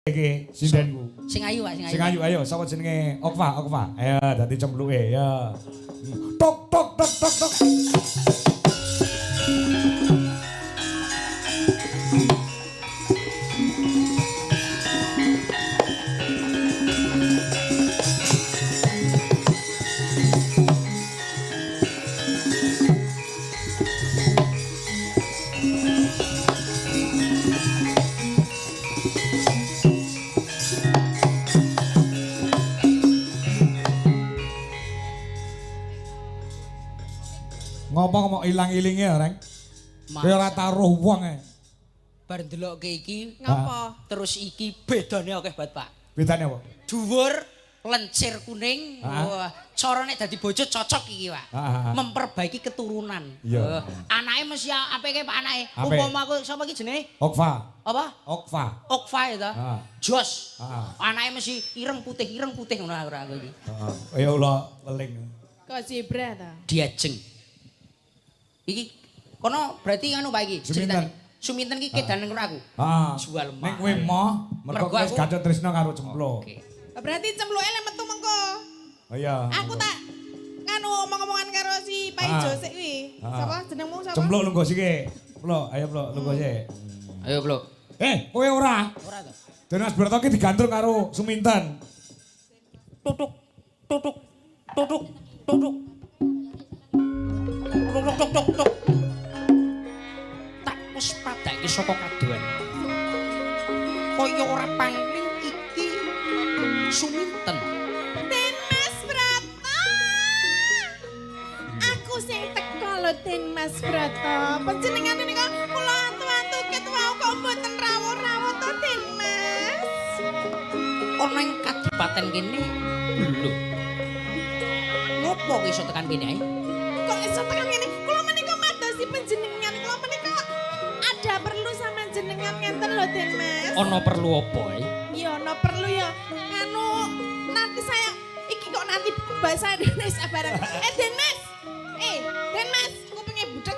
iki sindenku. Sing ayu, Pak, Sing ayu ayo sapa jenenge? Okva. Ayo dadi cempluke ya. Tok tok tok tok tok. Ngomong ilang-ilinge ya, Reng. Kaya ora taruh wong e. Bar ndelokke iki Ngapa? terus iki bedane akeh banget, Pak. Bedane apa? Dhuwur, lencir kuning. Wah, carane dadi bojo cocok iki, Pak. Memperbaiki keturunan. Iya. Anake mesti apike Pak anake. Apik. Umpama aku sapa iki jenenge? Okva. Apa? Okva. Okva ya ta? Jos. Anake mesti ireng putih ngono ora aku iki. Heeh. Ya Allah, weling. Kok zebra ta? Diajeng. Iki kono berarti anu Pak iki. Suminten. Suminten iki kedanen karo aku. Heeh. Jual lemah. Ning kowe moh mergo Mergo wis aku- gadot tresno karo cemplo. Oke. Berarti cempluke lek metu mengko. Oh iya. Aku tak nganu omong-omongan karo si Pak Ijo sik kuwi. Sapa jenengmu sapa? Cemplo lungguh sik. Plo, ayo plo lungguh sik. Ayo, Bro. Kowe ora. Ora to. Den Mas Broto ki digantung karo Suminten. Tutuk. Tuk. Tuk. Tak wis padake saka kadoan. Kaya ora pangling iki Suminten. Den Mas Broto. Aku sing teko lho Den Mas Broto. Panjenengan nika kula atu-atu ket wau kok mboten rawuh-rawuh to Den Mas. Ana ing kadipaten kene lho. Ngopo iso tekan kene ae? Kok iso tekan ngene? Kula menika madosi panjenengan. Kula menika ada perlu sama jenengan ngenten lho Den Mas. Ana perlu apa ae? Iya, no perlu ya. Anu nanti saya iki kok nanti bahasa Indonesia bareng. Den Mas. Den Mas, kupinge budek.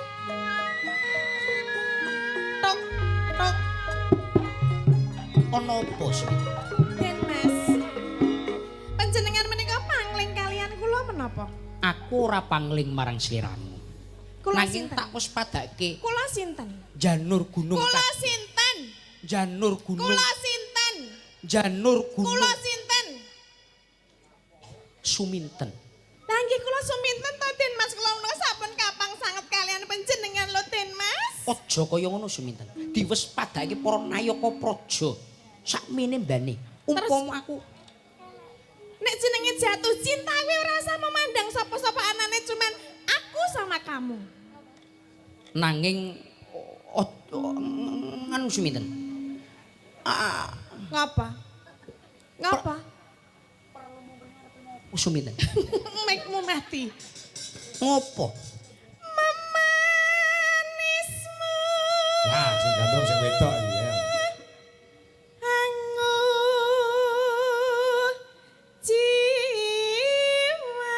Tok. Ana apa sih? Den Mas. Panjenengan menika pangling kalian kula menapa? Aku ora pangling marang sliramu. Kula Nanging sinten? tak wis padake Kula sinten? janur gunung Kula sinten? janur gunung Kula sinten? janur gunung Kula sinten? Suminten. Lah nggih kula suminten to Den Mas, kula menika sampun kapang sanget kalian panjenengan lho Den Mas. Aja kaya ngono Suminten. Diwes padake para nayaka praja sakmene mbane. Umpama aku Nek jenenge jatuh cinta kuwi ora usah memandang sapa-sapa anane cuman aku sama kamu. nanging anu Suminten. Ngapa? Ngapa? Suminten. Mekmu mati. Ngopo? Memanismu. Ya, sing gandrung sing wedok iki ya. Angu jiwa.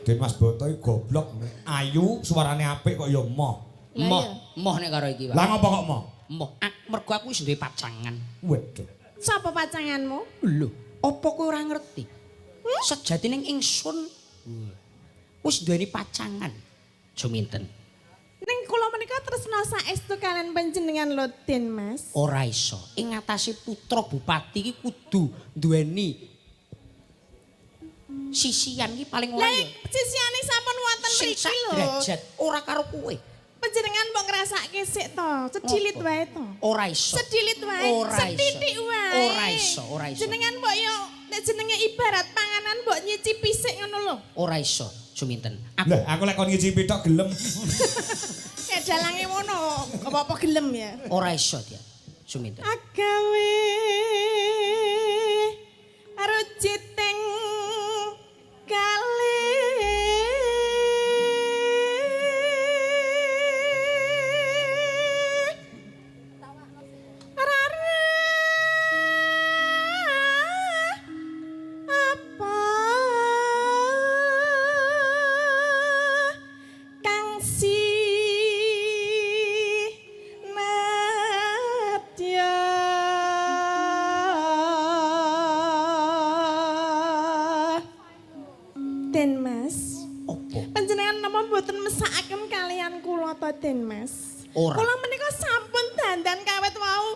Den Mas Broto iki goblok. Ayu suarane apik kok ya moh. Moh nek karo iki, Pak. Lah ngopo kok moh? Moh, mergo aku wis duwe pacangan. Waduh. Sapa pacanganmu? Lho, apa kowe ora ngerti? Sejatine ingsun wis duweni pacangan. Suminten. Ning kula menika tresna saestu kalian panjenengan lho Den Mas. Ora iso. Ing ngatasé putra bupati iki kudu duweni sisian iki paling ora Lah ya. sisiane sampun wonten Sing mriki sak lho. derajat ora karo kowe. Panjenengan mbok ngrasake sik to, sedilit wae to. Ora iso. Sedilit wae, Ora iso. setitik wae. Ora iso. Jenengan mbok yo nek jenenge ibarat panganan mbok nyicipi sik ngono lho. Ora iso, Suminten. Aku Lah aku lek kon ngicipi tok gelem. Kayak dalange ngono, apa-apa gelem ya. ora iso dia. Suminten. Agawe rujiting kali. nata Den Mas. Ora. Kula menika sampun dandan kawet wau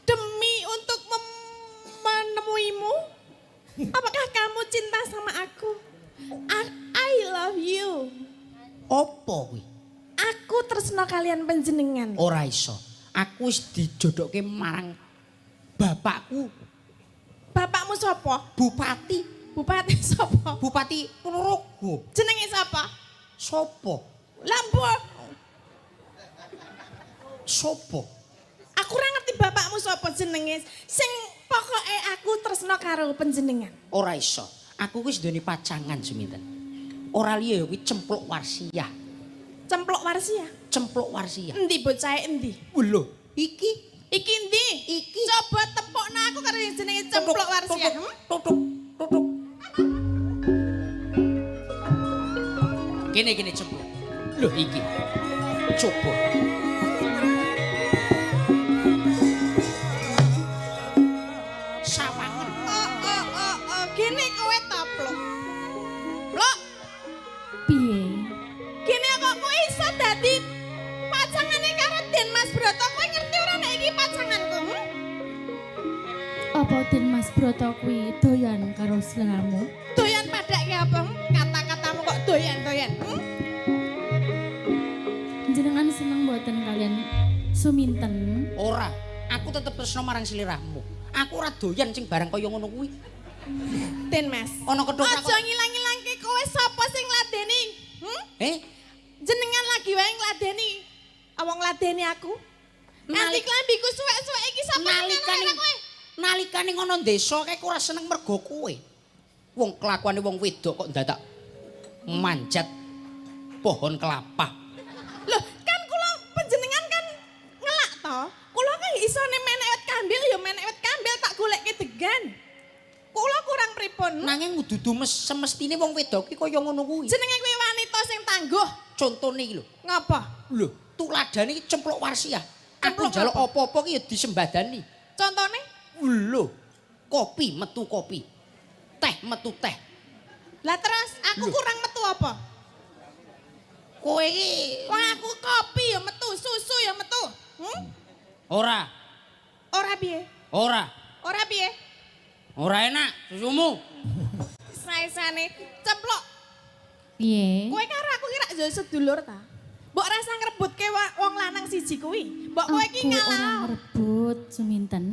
demi untuk menemuimu. Apakah kamu cinta sama aku? I love you. Apa kuwi? Aku tresno kalian panjenengan. Ora iso. Aku wis dijodokke marang bapakku, Bapakmu sapa? bupati. Bupati sapa? Bupati Ponorogo. Jenenge sapa? Sopo? Lampu. Sopo? Aku ora ngerti bapakmu sapa jenenge. Sing pokoke aku tresno karo panjenengan. Ora iso. Aku wis duweni pacangan seminten. Ora liya kuwi Cempluk Warsiah. Cempluk Warsiah. Cempluk Warsiah. Endi bocahe endi? Lho, iki Iki endi? Iki. Coba tepokno aku karo yang jenenge Cempluk Warsiah. Tutuk, tutuk. Kene Cempluk. Lho iki. Coba. Sawangen. Oh. Gini kowe toplok. Plok. Piye? Gini kok kowe iso dadi pacangane karo Den Mas Broto. Kowe ngerti ora nek iki pacanganku? Apa Den Mas Broto kuwi doyan karo sliramu? Doyan padake apa? Kata-katamu kok doyan-doyan. Jenengan seneng mboten kalian Suminten? Ora, aku tetep tresno marang sliramu. Aku ora doyan sing barang kaya ngono kuwi. Den Mas. Ana ketoprak. Aja ngilang-ilangke kowe sapa sing ngladeni? Jenengan lagi wae ngladeni. Awang ngladeni aku. Nanti klambiku suwek-suwek iki sapa Nalikane kowe? nalikane ngono desa kae ora seneng mergo kowe. Wong kelakuane wong wedok kok dadak manjat pohon kelapa. Loh, kan kula panjenengan kan ngelak to. Kula kan isone menek wit kambil ya menek wit kambil tak goleke degan. Kula kurang pripun? Nanging dudu semestine wong wedok iki kaya ngono kuwi. Jenenge kuwi wanita sing tangguh. Contone iki lho. Ngapa? Lho, tuladane iki Cempluk Warsiah. Aku Cempluk njaluk apa? apa-apa ki ya disembadani. Contone? Lho, kopi metu kopi. Teh metu teh. Lah terus aku kurang metu apa? Kowe iki Wong aku kopi ya metu, susu ya metu. ora, Ora piye? ora, Ora piye? ora enak susumu. Saesane Cempluk. Piye? Kowe karo aku kira yo sedulur ta? Mbok rasa ngrebutke wong lanang siji kuwi. Mbok kowe iki Aku ora ngalah. ngrebut Suminten.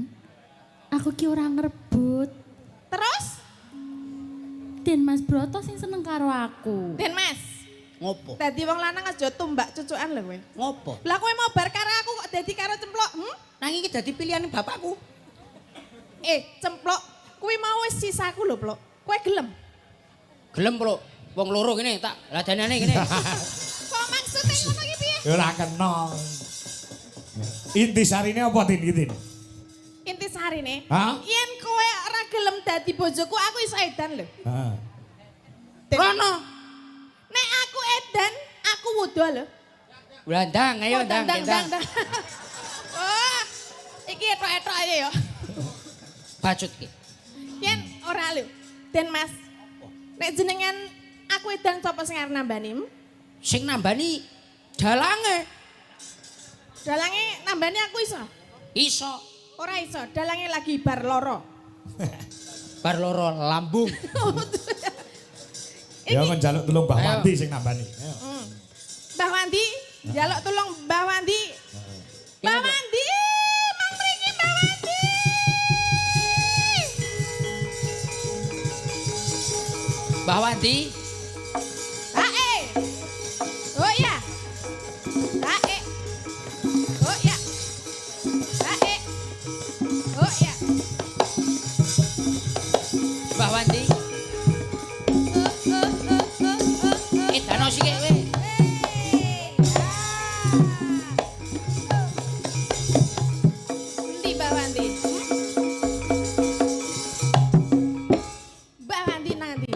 Aku ki ora ngrebut. Terus? Den Mas Broto sing seneng karo aku. Den Mas, Ngopo? dadi wong lanang aja tumbak cucukan lho kowe. Ngopo? Lah kowe mau bar karo aku kok dadi karo Cempluk? Nanging iki dadi pilihane bapakku. Cempluk, kuwi mau wis sisaku lho, Pluk. Kowe gelem? Gelem kok wong loro kene tak ladanane kene. Kok maksudnya ngono iki piye? Ya ora kena. Intisarine apa Tin iki Tin? Intisarine, Hah? yen kowe ora gelem dadi bojoku, aku iso edan lho. Heeh. Rono. Nek aku edan, aku wudo lho. Blandang ayo ndang ndang. Oh, iki etok-etok aja ya. Bacut ki. Yen ora lho, Den Mas. Nek jenengan aku edan sapa sing arep nambani? Sing nambani dalange. Dalange nambani aku iso. Iso Ora iso, dalange lagi bar loro. bar loro lambung. Ya kon njaluk tulung Mbah Ayo. Wandi sing nambani. Ayo. Mbah Wandi, njaluk tulung Mbah Wandi. Mbah Wandi, mang mriki Mbah Wandi. Mbah Wandi, Hae. Oh ya. Hae. Oh ya. Hae. Oh ya. Mbah Wandi. Edano sik kowe. Endi Mbah Wandi? Mbah Wandi nang ndi?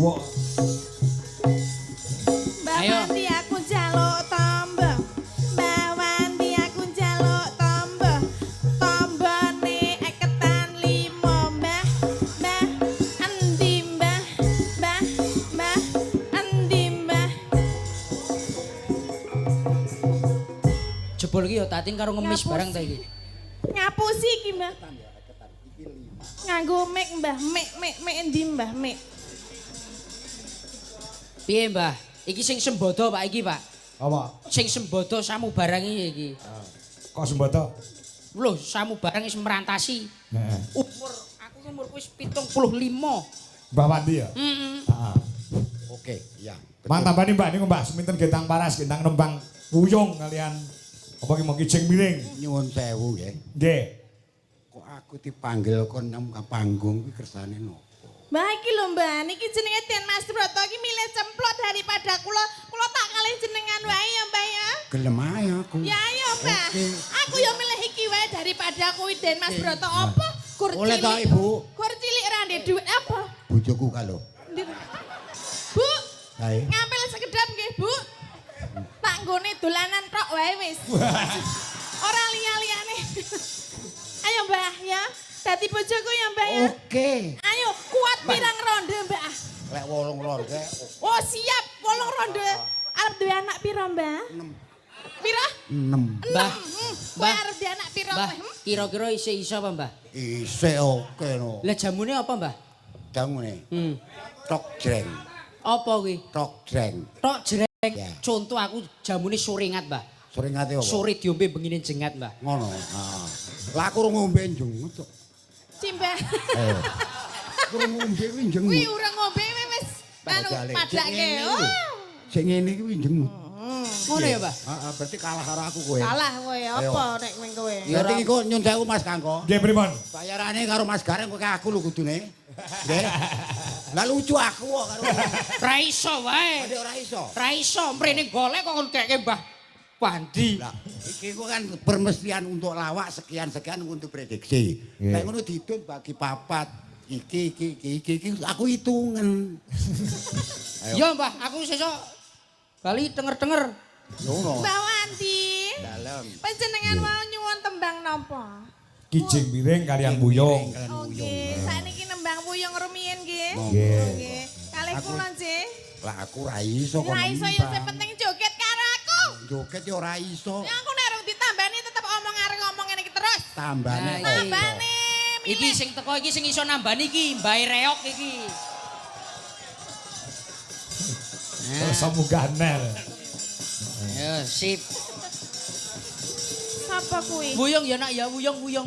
suwuk. Mbak Ayo. Wanti aku jaluk tombo. Mbak Wanti aku jaluk tombo. Tombone eketan 5 mbah. Mbah endi mbah? Mbah mbah endi mbah? Jebul iki ya tating karo ngemis Ngapusi. barang ta iki. Ngapusi iki mbah. Nganggo mik mbah, mik endi mbah, mik. Piye Mbah? Iki sing sembodo Pak iki Pak. Apa? Sing sembodo samu barang iki. Kok sembodo? Lho, samu barang wis merantasi. Heeh. Aku umur wis 75. Mbak Wanti ya? Heeh. Heeh. Oke, iya. Mang tambani Mbak niku Mbak seminten gentang paras, gentang nembang wuyung kalian apa ki mau kijing miring. Nyuwun sewu ya. Nggih. Kok aku dipanggil kon nang panggung kuwi kersane nopo? Mbah iki lho Mbah, niki jenenge Den Mas Broto iki milih cemplok daripada kula tak kalih jenengan wae ya Mbah ya. Gelem ae aku. Ya ayo Mbah. Oke. Aku ya milih iki wae daripada kuwi Den Mas Broto apa? Gur Oleh cilik. toh, Ibu? Gur cilik ra ndek duit apa? Bojoku kalau. Ndi- Bu, Kae. ngambil sekedap nggih Bu. Tak nggone dolanan tok wae wis. Ora liya-liyane. Ayo Mbah ya. Dadi bojoku ya Mbah ya. Oke. Ayo kuat pirang ronde Mbah. Lek 8 ronde. Oh siap, 8 ronde. Arep duwe anak piro, Mbah? 6. Piro? 6. Mbah. Kowe Mbah. arep duwe anak piro? Mbah, kowe? kira-kira iso apa Mbah? Isih oke no. Lah jamune apa Mbah? Dangune. Tok jreng. Apa kuwi? Tok jreng. Tok jreng. Ya. Contoh aku jamune sorengat Mbah. Sore ngate apa? Sore diombe bengine jengat Mbah. Ngono. Heeh. Lah aku urung ngombe njung. Cimbah. Ayo. Urung ngombe kuwi njung. Kuwi urung ngombe wis anu Padahal padake. sing ngene Oh. kuwi. Sing ngene kuwi njung. Ngono ya Mbah? Heeh, berarti kalah karo aku kowe. Kalah kowe apa nek kowe kowe? Ya iki kok nyun sewu Mas Kangko. Nggih pripun? Bayarane karo Mas Gareng kok aku lho kudune. Nggih. Lah lucu aku kok karo. Ra iso wae. Ade ora iso. Ra iso mrene golek kok kon keke Mbah Pandi. Lah iki kok kan permestian untuk lawak sekian-sekian untuk prediksi. Nggih. Kayak ngono didut bagi papat. Iki aku hitungan. Ya Mbah, aku sesuk bali denger-denger. Ngono. Mbak Wanti. Dalem. Panjenengan mau nyuwun tembang napa? Kijing miring kalian buyung. Oke, sakniki nembang wuyung rumiyin nggih. Nggih. Nggih. Kalih kula nggih. Lah aku ra iso kok. Ora iso ya sing penting joget karo aku. Joget ya ora iso. Ya aku nek ditambani tetep omong areng ngomong ngene iki terus. Tambane Nah, apa? Tambane Iki sing teko iki sing iso nambani iki Mbah Reok iki. Terus semuganer. Ya sip. sapa kuwi? Buyung ya nak ya wuyung. Buyung.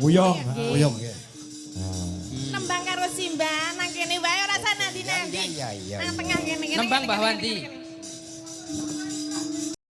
Uyung ya. Nembang karo Simba nang kene wae ora sana ndi-ndi. Iya. Nang tengah kene kene. Nembang kene, Mbah kene, Wanti. kene, kene.